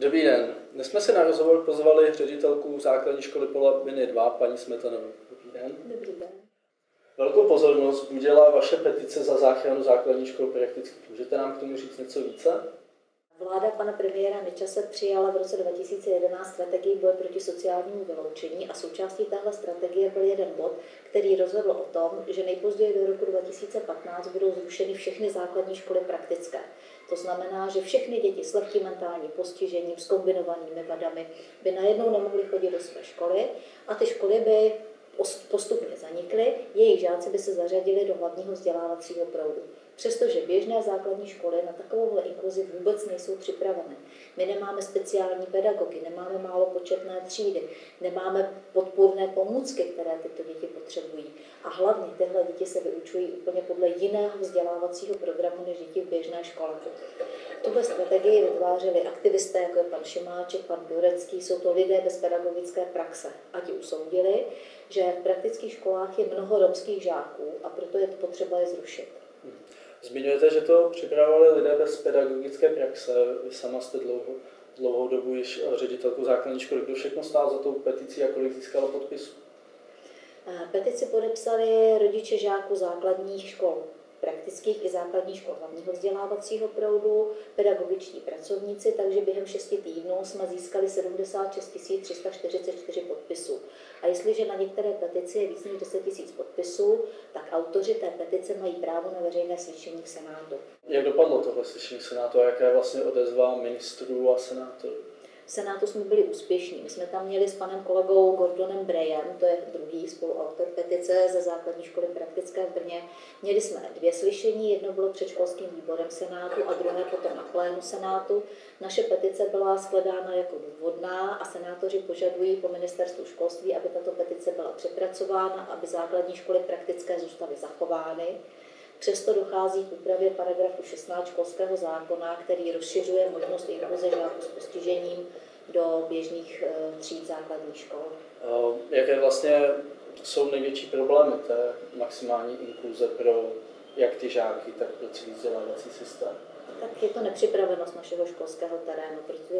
Dobrý den. Dnes jsme si na rozhovor pozvali ředitelku základní školy Polabiny 2, paní Smetanovou. Dobrý den. Dobrý den. Velkou pozornost budila vaše petice za záchranu základní škol praktických. Můžete nám k tomu říct něco více? Vláda pana premiéra Nečase přijala v roce 2011 strategii boje proti sociálnímu vyloučení a součástí téhle strategie byl jeden bod, který rozhodl o tom, že nejpozději do roku 2015 budou zrušeny všechny základní školy praktické. To znamená, že všechny děti s lehkým mentálním postižením, s kombinovanými vadami by najednou nemohly chodit do své školy a ty školy by postupně zanikly, jejich žáci by se zařadili do hlavního vzdělávacího proudu. Přestože běžné základní školy na takovouhle inkluzi vůbec nejsou připravené. My nemáme speciální pedagogy, nemáme málo početné třídy, nemáme podpůrné pomůcky, které tyto děti potřebují. A hlavně tyhle děti se vyučují úplně podle jiného vzdělávacího programu než děti v běžné škole. Tuhle strategii vytvářeli aktivisté, jako je pan Šimáček, pan Durecký, jsou to lidé bez pedagogické praxe. A ti usoudili, že v praktických školách je mnoho romských žáků a proto je potřeba je zrušit. Zmiňujete, že to připravovali lidé bez pedagogické praxe. Vy sama jste dlouhou dobu již ředitelkou základní školy. Kdo všechno stál za tou peticí a kolik získalo podpisů? Petici podepsali rodiče žáků základních škol praktických i základních škol hlavního vzdělávacího proudu, pedagogičtí pracovníci, takže během 6 týdnů jsme získali 76 344 podpisů. A jestliže na některé petici je víc než 10 000 podpisů, tak autoři té petice mají právo na veřejné slyšení v Senátu. Jak dopadlo tohle slyšení v Senátu a jaká je vlastně odezva ministrů a senátorů? V Senátu jsme byli úspěšní. My jsme tam měli s panem kolegou Gordonem Brayem, to je druhý spoluautor petice ze základní školy praktické v Brně. Měli jsme 2 slyšení, jedno bylo před školským výborem Senátu a druhé potom na plénu Senátu. Naše petice byla shledána jako důvodná a senátoři požadují po ministerstvu školství, aby tato petice byla přepracována, aby základní školy praktické zůstaly zachovány. Přesto dochází k úpravě paragrafu 16 školského zákona, který rozšiřuje možnost inkluze žáků s postižením do běžných tříd základních škol. Jaké vlastně jsou největší problémy té maximální inkluze pro jak ty žáky, tak pro celý vzdělávací systém? Tak je to nepřipravenost našeho školského terénu, protože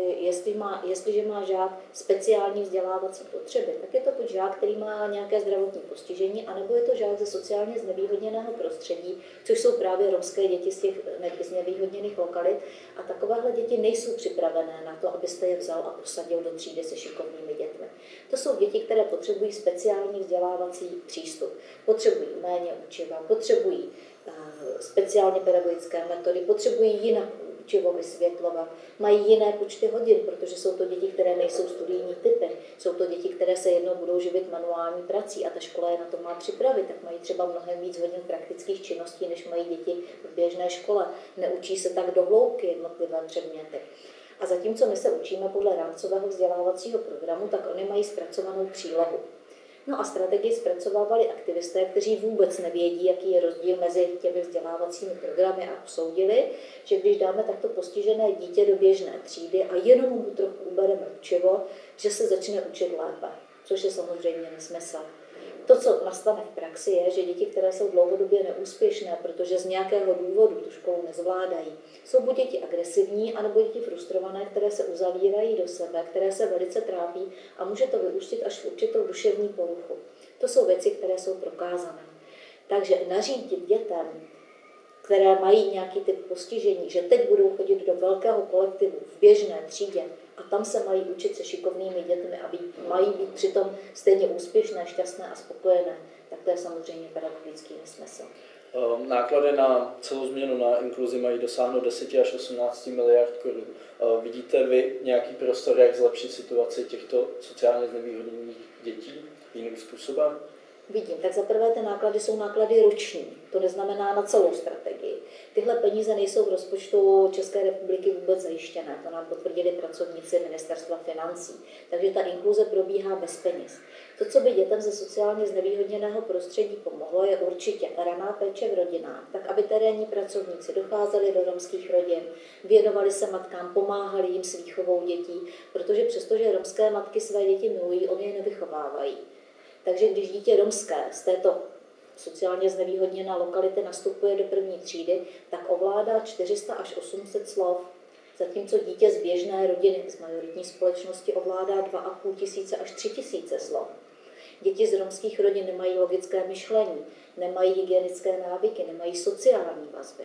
jestliže má žák speciální vzdělávací potřeby, tak je to buď žák, který má nějaké zdravotní postižení, anebo je to žák ze sociálně znevýhodněného prostředí, což jsou právě romské děti z těch znevýhodněných lokalit. A takovéhle děti nejsou připravené na to, abyste je vzal a posadil do třídy se šikovnými dětmi. To jsou děti, které potřebují speciální vzdělávací přístup, potřebují méně učiva, potřebují speciálně pedagogické metody, potřebují jinak učivo vysvětlovat, mají jiné počty hodin, protože jsou to děti, které nejsou studijní typy, jsou to děti, které se jednou budou živit manuální prací a ta škola je na to má připravit, tak mají třeba mnohem víc hodin praktických činností, než mají děti v běžné škole. Neučí se tak do hloubky jednotlivé předměty. A zatímco my se učíme podle rámcového vzdělávacího programu, tak oni mají zpracovanou přílohu. No a strategii zpracovávali aktivisté, kteří vůbec nevědí, jaký je rozdíl mezi těmi vzdělávacími programy a usoudili, že když dáme takto postižené dítě do běžné třídy a jenom mu trochu ubereme učivo, že se začne učit lépe, což je samozřejmě nesmysl. To, co nastane v praxi, je, že děti, které jsou dlouhodobě neúspěšné, protože z nějakého důvodu tu školu nezvládají, jsou buď děti agresivní, anebo děti frustrované, které se uzavírají do sebe, které se velice trápí a může to vyústit až v určitou duševní poruchu. To jsou věci, které jsou prokázané. Takže nařídit dětem, které mají nějaký typ postižení, že teď budou chodit do velkého kolektivu v běžné třídě a tam se mají učit se šikovnými dětmi a mají být přitom stejně úspěšné, šťastné a spokojené, tak to je samozřejmě pedagogický nesmysl. Náklady na celou změnu na inkluzi mají dosáhnout 10 až 18 miliard korun. Vidíte vy nějaký prostor, jak zlepšit situaci těchto sociálně znevýhodněných dětí jiným způsobem? Vidím. Tak za prvé ty náklady jsou náklady roční. To neznamená na celou strategii. Tyhle peníze nejsou v rozpočtu České republiky vůbec zajištěné. To nám potvrdili pracovníci Ministerstva financí. Takže ta inkluze probíhá bez peněz. To, co by dětem ze sociálně znevýhodněného prostředí pomohlo, je určitě raná péče v rodinách, tak aby terénní pracovníci docházeli do romských rodin, věnovali se matkám, pomáhali jim s výchovou dětí, protože přestože romské matky své děti milují, oni je nevychovávají. Takže když dítě romské z této sociálně znevýhodněné lokality nastupuje do první třídy, tak ovládá 400 až 800 slov. Zatímco dítě z běžné rodiny, z majoritní společnosti ovládá 2,5 tisíce až 3 tisíce slov. Děti z romských rodin nemají logické myšlení, nemají hygienické návyky, nemají sociální vazby.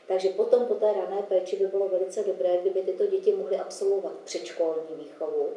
Takže potom po té rané péči by bylo velice dobré, kdyby tyto děti mohly absolvovat předškolní výchovu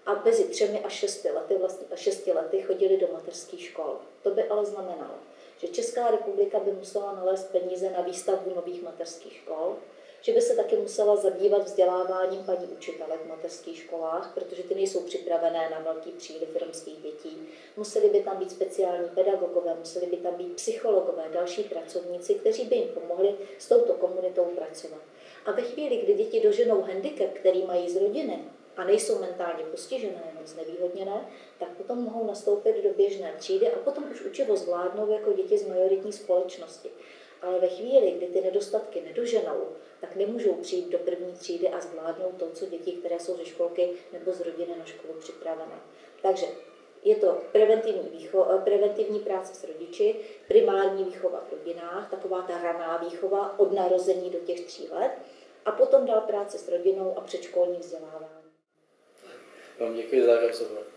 a mezi 3 a 6 lety chodili do mateřských škol. To by ale znamenalo, že Česká republika by musela nalézt peníze na výstavbu nových mateřských škol, že by se taky musela zabývat vzděláváním paní učitelek v mateřských školách, protože ty nejsou připravené na velký příliv romských dětí. Museli by tam být speciální pedagogové, museli by tam být psychologové, další pracovníci, kteří by jim pomohli s touto komunitou pracovat. A ve chvíli, kdy děti doženou handicap, který mají z rodiny, a nejsou mentálně postižené, jenom znevýhodněné, tak potom mohou nastoupit do běžné třídy a potom už učivo zvládnou jako děti z majoritní společnosti. Ale ve chvíli, kdy ty nedostatky nedoženou, tak nemůžou přijít do první třídy a zvládnout to, co děti, které jsou ze školky nebo z rodiny na školu připravené. Takže je to preventivní práce s rodiči, primární výchova v rodinách, taková ta raná výchova od narození do těch 3 let a potom dál práce s rodinou a předškolní vzdělávání. Vám děkuji za rozhovor.